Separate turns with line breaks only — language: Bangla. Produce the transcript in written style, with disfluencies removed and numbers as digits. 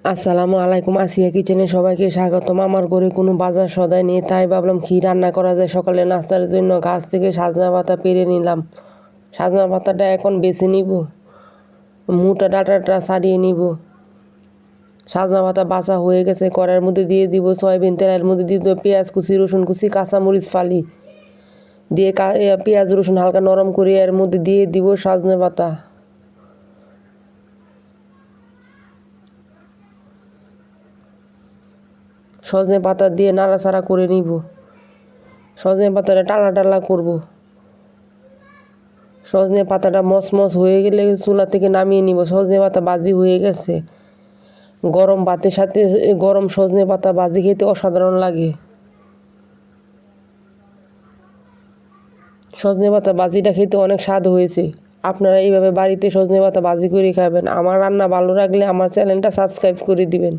আসসালামু আলাইকুম, আসিয়া কিচেনে সবাইকে স্বাগতম। আমার ঘরে কোনো বাজার সদাই নেই, তাই ভাবলাম কী রান্না করা যায়। সকালে নাস্তার জন্য গাছ থেকে সাজনা পাতা পেরে নিলাম। সাজনা পাতাটা এখন বেছে নিব, মোটা ডাঁটাটা ছাড়িয়ে নিব। সাজনা পাতা বাছা হয়ে গেছে, কড়াইয়ের মধ্যে দিয়ে দিব সয়াবিন তেল, এর মধ্যে দিয়ে দেবো পেঁয়াজ কুচি, রসুন কুচি, কাঁচামরিচ ফালি দিয়ে পেঁয়াজ রসুন হালকা নরম করে এর মধ্যে দিয়ে দিব সাজনা পাতা। সজনে পাতা দিয়ে নাড়াচাড়া করে নিব। সজনে পাতাটা টালা টালা করব। সজনে পাতাটা মচমচ হয়ে গেলে চুলা থেকে নামিয়ে নিব। সজনে পাতা ভাজি হয়ে গেছে। গরম ভাতের সাথে গরম সজনে পাতা ভাজি খেতে অসাধারণ লাগে। সজনে পাতা ভাজিটা খেতে অনেক স্বাদ হয়েছে। আপনারা এইভাবে বাড়িতে সজনে পাতা ভাজি করে খাবেন। আমার রান্না ভালো লাগলে আমার চ্যানেলটা সাবস্ক্রাইব করে দিবেন।